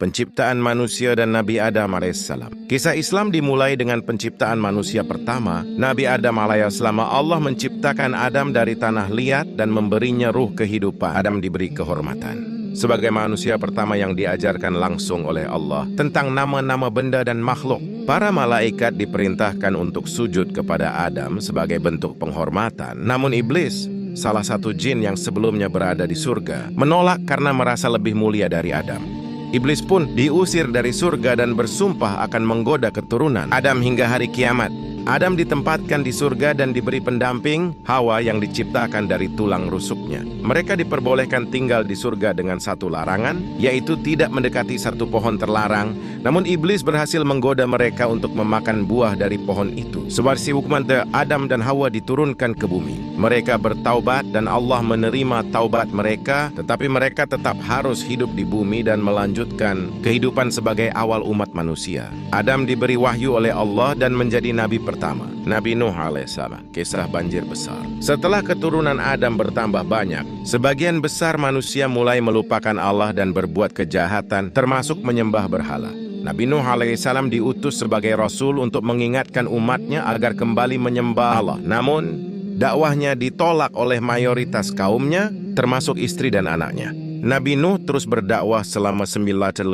penciptaan manusia dan Nabi Adam alaihissalam. Kisah Islam dimulai dengan penciptaan manusia pertama, Nabi Adam alaihissalam. Allah menciptakan Adam dari tanah liat dan memberinya ruh kehidupan. Adam diberi kehormatan sebagai manusia pertama yang diajarkan langsung oleh Allah tentang nama-nama benda dan makhluk. Para malaikat diperintahkan untuk sujud kepada Adam sebagai bentuk penghormatan. Namun iblis, salah satu jin yang sebelumnya berada di surga, menolak karena merasa lebih mulia dari Adam. Iblis pun diusir dari surga dan bersumpah akan menggoda keturunan Adam hingga hari kiamat. Adam ditempatkan di surga dan diberi pendamping Hawa yang diciptakan dari tulang rusuknya. Mereka diperbolehkan tinggal di surga dengan satu larangan, yaitu tidak mendekati satu pohon terlarang. Namun iblis berhasil menggoda mereka untuk memakan buah dari pohon itu. Sewarsi hukuman, Adam dan Hawa diturunkan ke bumi. Mereka bertaubat dan Allah menerima taubat mereka, tetapi mereka tetap harus hidup di bumi dan melanjutkan kehidupan sebagai awal umat manusia. Adam diberi wahyu oleh Allah dan menjadi nabi pertama, Nabi Nuh alaihissalam. Kisah banjir besar. Setelah keturunan Adam bertambah banyak, sebagian besar manusia mulai melupakan Allah dan berbuat kejahatan, termasuk menyembah berhala. Nabi Nuh alaihissalam diutus sebagai rasul untuk mengingatkan umatnya agar kembali menyembah Allah. Namun, dakwahnya ditolak oleh mayoritas kaumnya, termasuk istri dan anaknya. Nabi Nuh terus berdakwah selama 950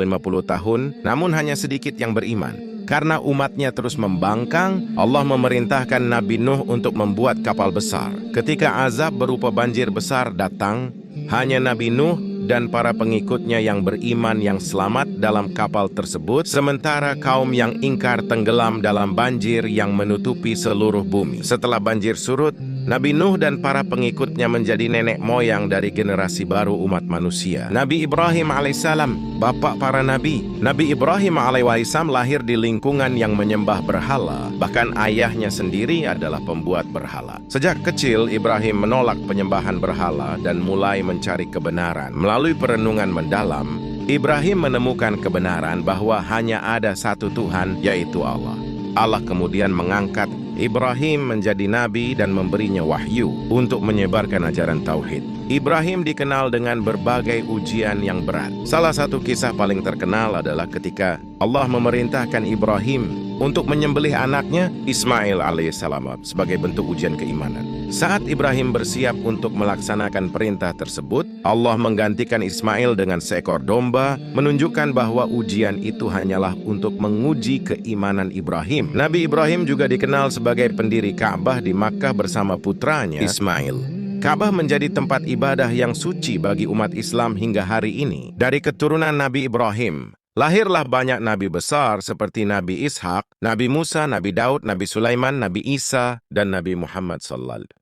tahun, namun hanya sedikit yang beriman. Karena umatnya terus membangkang, Allah memerintahkan Nabi Nuh untuk membuat kapal besar. Ketika azab berupa banjir besar datang, hanya Nabi Nuh dan para pengikutnya yang beriman yang selamat dalam kapal tersebut, sementara kaum yang ingkar tenggelam dalam banjir yang menutupi seluruh bumi. Setelah banjir surut, Nabi Nuh dan para pengikutnya menjadi nenek moyang dari generasi baru umat manusia. Nabi Ibrahim alaihissalam, bapak para nabi. Nabi Ibrahim alaihissalam lahir di lingkungan yang menyembah berhala. Bahkan ayahnya sendiri adalah pembuat berhala. Sejak kecil, Ibrahim menolak penyembahan berhala dan mulai mencari kebenaran. Melalui perenungan mendalam, Ibrahim menemukan kebenaran bahwa hanya ada satu Tuhan, yaitu Allah. Allah kemudian mengangkat Ibrahim menjadi nabi dan memberinya wahyu untuk menyebarkan ajaran tauhid. Ibrahim dikenal dengan berbagai ujian yang berat. Salah satu kisah paling terkenal adalah ketika Allah memerintahkan Ibrahim untuk menyembelih anaknya Ismail alaihissalam sebagai bentuk ujian keimanan. Saat Ibrahim bersiap untuk melaksanakan perintah tersebut, Allah menggantikan Ismail dengan seekor domba, menunjukkan bahwa ujian itu hanyalah untuk menguji keimanan Ibrahim. Nabi Ibrahim juga dikenal sebagai pendiri Ka'bah di Makkah bersama putranya Ismail. Ka'bah menjadi tempat ibadah yang suci bagi umat Islam hingga hari ini. Dari keturunan Nabi Ibrahim, lahirlah banyak nabi besar seperti Nabi Ishak, Nabi Musa, Nabi Daud, Nabi Sulaiman, Nabi Isa, dan Nabi Muhammad sallallahu.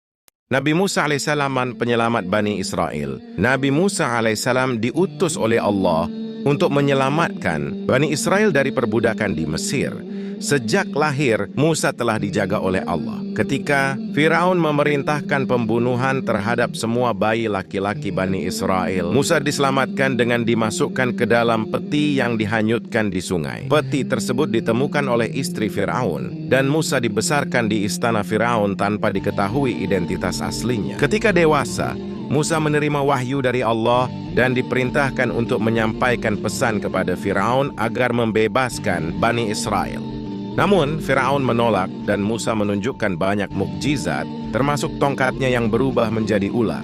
Nabi Musa alaihissalam penyelamat Bani Israel. Nabi Musa alaihissalam diutus oleh Allah untuk menyelamatkan Bani Israel dari perbudakan di Mesir. Sejak lahir, Musa telah dijaga oleh Allah. Ketika Firaun memerintahkan pembunuhan terhadap semua bayi laki-laki Bani Israel, Musa diselamatkan dengan dimasukkan ke dalam peti yang dihanyutkan di sungai. Peti tersebut ditemukan oleh istri Firaun, dan Musa dibesarkan di istana Firaun tanpa diketahui identitas aslinya. Ketika dewasa, Musa menerima wahyu dari Allah dan diperintahkan untuk menyampaikan pesan kepada Firaun agar membebaskan Bani Israel. Namun, Firaun menolak dan Musa menunjukkan banyak mukjizat, termasuk tongkatnya yang berubah menjadi ular,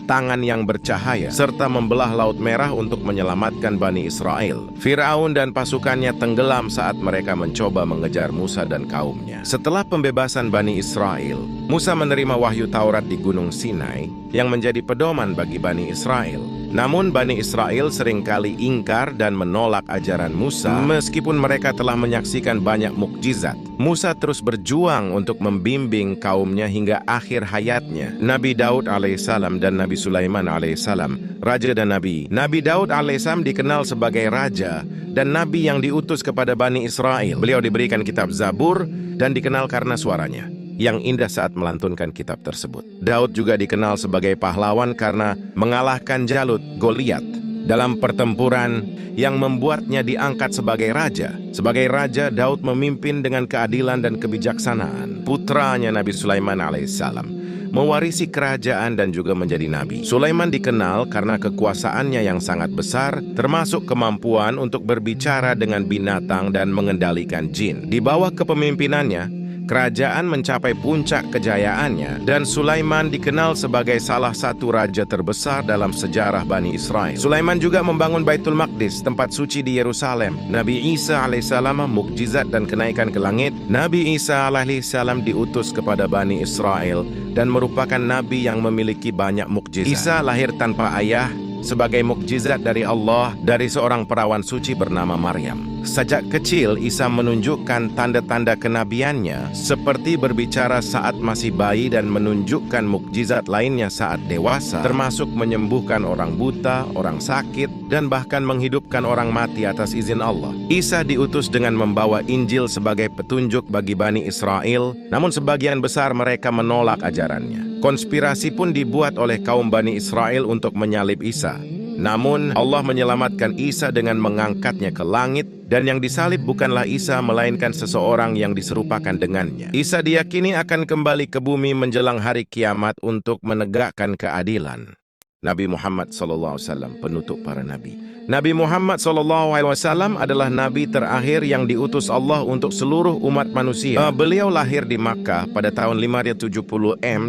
tangan yang bercahaya, serta membelah Laut Merah untuk menyelamatkan Bani Israel. Firaun dan pasukannya tenggelam saat mereka mencoba mengejar Musa dan kaumnya. Setelah pembebasan Bani Israel, Musa menerima wahyu Taurat di Gunung Sinai yang menjadi pedoman bagi Bani Israel. Namun Bani Israel seringkali ingkar dan menolak ajaran Musa meskipun mereka telah menyaksikan banyak mukjizat. Musa terus berjuang untuk membimbing kaumnya hingga akhir hayatnya. Nabi Daud alaihissalam dan Nabi Sulaiman alaihissalam, raja dan nabi. Nabi Daud alaihissalam dikenal sebagai raja dan nabi yang diutus kepada Bani Israel. Beliau diberikan kitab Zabur dan dikenal karena suaranya yang indah saat melantunkan kitab tersebut. Daud juga dikenal sebagai pahlawan karena mengalahkan Jalut, Goliat, dalam pertempuran yang membuatnya diangkat sebagai raja. Sebagai raja, Daud memimpin dengan keadilan dan kebijaksanaan. Putranya Nabi Sulaiman alaihissalam mewarisi kerajaan dan juga menjadi nabi. Sulaiman dikenal karena kekuasaannya yang sangat besar, termasuk kemampuan untuk berbicara dengan binatang dan mengendalikan jin. Di bawah kepemimpinannya, kerajaan mencapai puncak kejayaannya dan Sulaiman dikenal sebagai salah satu raja terbesar dalam sejarah Bani Israel. Sulaiman juga membangun Baitul Maqdis, tempat suci di Yerusalem. Nabi Isa alaihissalam mukjizat dan kenaikan ke langit. Nabi Isa alaihissalam diutus kepada Bani Israel dan merupakan nabi yang memiliki banyak mukjizat. Isa lahir tanpa ayah sebagai mukjizat dari Allah dari seorang perawan suci bernama Maryam. Sejak kecil, Isa menunjukkan tanda-tanda kenabiannya seperti berbicara saat masih bayi dan menunjukkan mukjizat lainnya saat dewasa, termasuk menyembuhkan orang buta, orang sakit, dan bahkan menghidupkan orang mati atas izin Allah. Isa diutus dengan membawa Injil sebagai petunjuk bagi Bani Israel, namun sebagian besar mereka menolak ajarannya. Konspirasi pun dibuat oleh kaum Bani Israel untuk menyalib Isa. Namun, Allah menyelamatkan Isa dengan mengangkatnya ke langit, dan yang disalib bukanlah Isa, melainkan seseorang yang diserupakan dengannya. Isa diyakini akan kembali ke bumi menjelang hari kiamat untuk menegakkan keadilan. Nabi Muhammad SAW, penutup para nabi. Nabi Muhammad SAW adalah nabi terakhir yang diutus Allah untuk seluruh umat manusia. Beliau lahir di Makkah pada tahun 570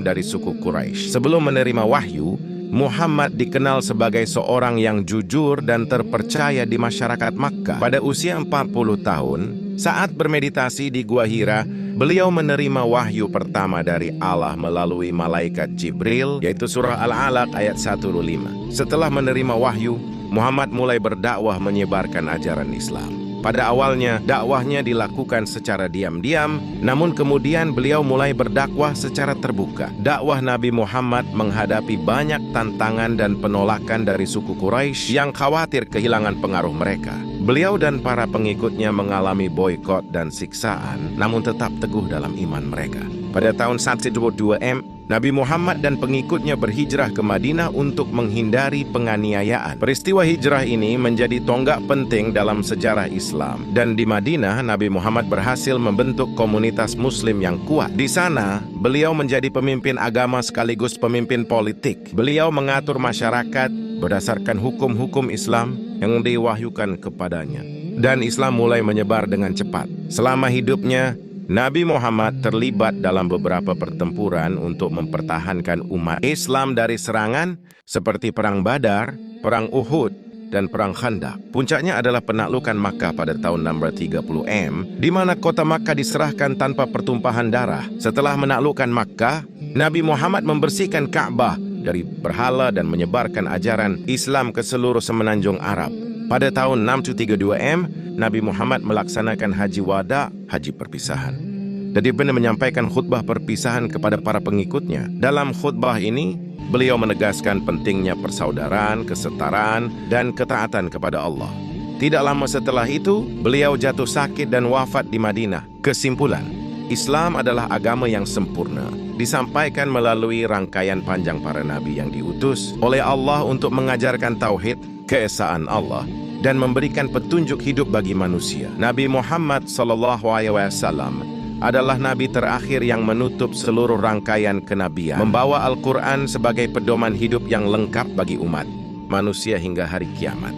dari suku Quraisy. Sebelum menerima wahyu, Muhammad dikenal sebagai seorang yang jujur dan terpercaya di masyarakat Makkah. Pada usia 40 tahun, saat bermeditasi di Gua Hira, beliau menerima wahyu pertama dari Allah melalui malaikat Jibril, yaitu surah Al-Alaq ayat 105. Setelah menerima wahyu, Muhammad mulai berdakwah menyebarkan ajaran Islam. Pada awalnya, dakwahnya dilakukan secara diam-diam, namun kemudian beliau mulai berdakwah secara terbuka. Dakwah Nabi Muhammad menghadapi banyak tantangan dan penolakan dari suku Quraisy yang khawatir kehilangan pengaruh mereka. Beliau dan para pengikutnya mengalami boikot dan siksaan, namun tetap teguh dalam iman mereka. Pada tahun 122 Nabi Muhammad dan pengikutnya berhijrah ke Madinah untuk menghindari penganiayaan. Peristiwa hijrah ini menjadi tonggak penting dalam sejarah Islam. Dan di Madinah, Nabi Muhammad berhasil membentuk komunitas Muslim yang kuat. Di sana, beliau menjadi pemimpin agama sekaligus pemimpin politik. Beliau mengatur masyarakat berdasarkan hukum-hukum Islam yang diwahyukan kepadanya. Dan Islam mulai menyebar dengan cepat. Selama hidupnya, Nabi Muhammad terlibat dalam beberapa pertempuran untuk mempertahankan umat Islam dari serangan seperti Perang Badar, Perang Uhud, dan Perang Khandaq. Puncaknya adalah penaklukan Makkah pada tahun 630 di mana kota Makkah diserahkan tanpa pertumpahan darah. Setelah menaklukkan Makkah, Nabi Muhammad membersihkan Ka'bah dari berhala dan menyebarkan ajaran Islam ke seluruh semenanjung Arab. Pada tahun 632 Nabi Muhammad melaksanakan haji wada, haji perpisahan. Dan dia benar menyampaikan khutbah perpisahan kepada para pengikutnya. Dalam khutbah ini, beliau menegaskan pentingnya persaudaraan, kesetaraan, dan ketaatan kepada Allah. Tidak lama setelah itu, beliau jatuh sakit dan wafat di Madinah. Kesimpulan, Islam adalah agama yang sempurna, disampaikan melalui rangkaian panjang para nabi yang diutus oleh Allah untuk mengajarkan tauhid, keesaan Allah, dan memberikan petunjuk hidup bagi manusia. Nabi Muhammad SAW adalah nabi terakhir yang menutup seluruh rangkaian kenabian, membawa Al-Quran sebagai pedoman hidup yang lengkap bagi umat manusia hingga hari kiamat.